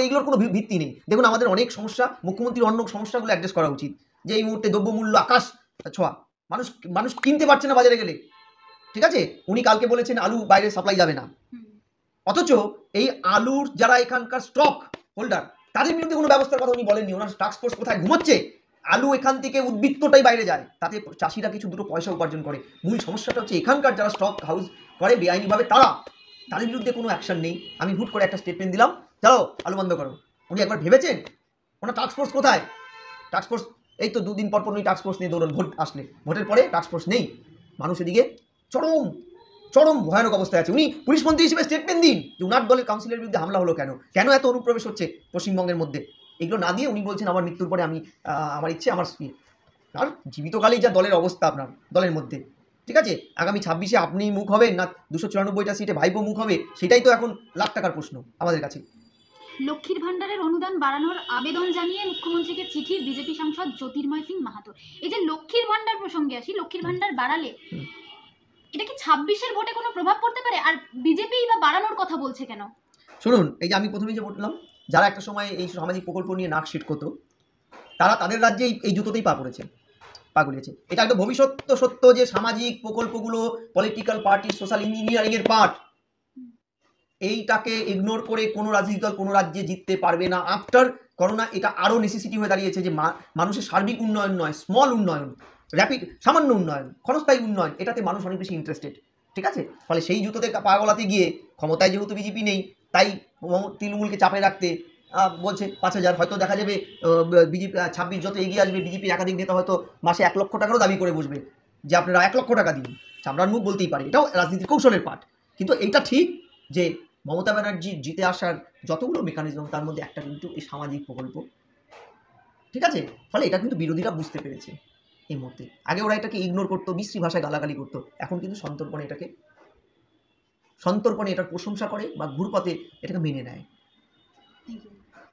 এইগুলোর কোনো ভিত্তি নেই। দেখুন আমাদের অনেক সমস্যা, মুখ্যমন্ত্রীর অন্য সমস্যাগুলো অ্যাড্রেস করা উচিত, যে এই মুহূর্তে দ্রব্যমূল্য আকাশ ছোঁয়া, মানুষ মানুষ কিনতে পারছে না বাজারে গেলে। ঠিক আছে, উনি কালকে বলেছেন আলু বাইরে সাপ্লাই যাবে না, অথচ এই আলুর যারা এখানকার স্টক হোল্ডার তাদের বিরুদ্ধে কোনো ব্যবস্থার কথা উনি বলেননি। ওনার টাস্ক ফোর্স কোথায় ঘুমোচ্ছে? আলু এখান থেকে উদ্বৃত্তটাই বাইরে যায়, তাতে চাষিরা কিছু দুটো পয়সা উপার্জন করে। মূল সমস্যাটা হচ্ছে এখানকার যারা স্টক হাউস করে বেআইনিভাবে, তাদের বিরুদ্ধে কোনো অ্যাকশন নেই। আমি হুট করে একটা স্টেটমেন্ট দিলাম, চলো আলু বন্ধ করো। উনি একবার ভেবেছেন ওনার টাস্ক ফোর্স কোথায়? টাস্ক ফোর্স এই তো দুদিন পর উনি টাস্ক ফোর্স নিয়ে দৌড়ন, ভোট আসলে, ভোটের পরে টাস্ক ফোর্স নেই। মানুষ এদিকে চরম চরম ভয়ানক অবস্থায় আছে। উনি পুলিশ মন্ত্রী হিসেবে স্টেটমেন্ট দিন যে উনার দলের কাউন্সিলের বিরুদ্ধে হামলা হলো কেন, কেন এত অনুপ্রবেশ হচ্ছে পশ্চিমবঙ্গের মধ্যে। এগুলো না দিয়ে উনি বলছেন আমার মৃত্যুর পরে আমি আমার ইচ্ছে আমার স্ত্রী। আর জীবিতকালেই যা দলের অবস্থা আপনার দলের মধ্যে, ঠিক আছে, আগামী 26-এ আপনি মুখ হবেন না 294টা সিটে ভাইপো মুখ হবে, সেটাই তো এখন লাখ টাকার প্রশ্ন আমাদের কাছে। লক্ষ্মীর ভান্ডারের অনুদান বাড়ানোর আবেদন জানিয়ে মুখ্যমন্ত্রীকে চিঠি বিজেপি সাংসদ জ্যোতির্ময় সিং মাহাতো। এই যে লক্ষ্মীর ভান্ডার প্রসঙ্গে আসি, লক্ষ্মীর ভান্ডার বাড়ালে এটা কি 26-এর ভোটে কোনো প্রভাব পড়তে পারে? আর বিজেপি বা বাড়ানোর কথা বলছে কেন? শুনুন, এই যে আমি প্রথমেই যে বললাম, যারা একটা সময় এই সামাজিক প্রকল্প নিয়ে নাক শিট করতো, তারা তাদের রাজ্যে এই জুতোতেই পা পড়েছে, পা গলিয়েছে। এটা একদম ভবিষ্যৎ সত্য যে সামাজিক প্রকল্পগুলো পলিটিক্যাল পার্টি সোশ্যাল ইঞ্জিনিয়ারিংয়ের পার্ট। এইটাকে ইগনোর করে কোনো রাজনৈতিক দল কোনো রাজ্যে জিততে পারবে না। আফটার করোনা এটা আরও নেসেসিটি হয়ে দাঁড়িয়েছে যে মানুষের সার্বিক উন্নয়ন নয়, স্মল উন্নয়ন, র্যাপিড সামান্য উন্নয়ন, ক্ষণস্থায়ী উন্নয়ন, এটাতে মানুষ অনেক বেশি ইন্টারেস্টেড। ঠিক আছে, ফলে সেই জুতোতে পা গলাতে গিয়ে ক্ষমতায় যেহেতু বিজেপি নেই, তাই তৃণমূলকে চাপে রাখতে বলছে 5,000, হয়তো দেখা যাবে বিজেপি 26 যত এগিয়ে আসবে বিজেপির একাধিক নেতা হয়তো মাসে 1 লক্ষ টাকারও দাবি করে বসবে যে আপনারা 1 লক্ষ টাকা দিন। চামড়ার মুখ বলতেই পারে, এটাও রাজনীতির কৌশলের পার্ট। কিন্তু এটা ঠিক যে মমতা ব্যানার্জি জিতে আসার যতগুলো মেকানিজম তার মধ্যে একটা কিন্তু এই সামাজিক প্রকল্প। ঠিক আছে, ফলে এটা কিন্তু বিরোধীরা বুঝতে পেরেছে এই মুহূর্তে। আগে ওরা এটাকে ইগনোর করতো, বিশ্রী ভাষায় গালাগালি করতো, এখন কিন্তু সন্তর্পণে এটার প্রশংসা করে বা ঘুরপথে এটাকে মেনে নেয়। Thank you.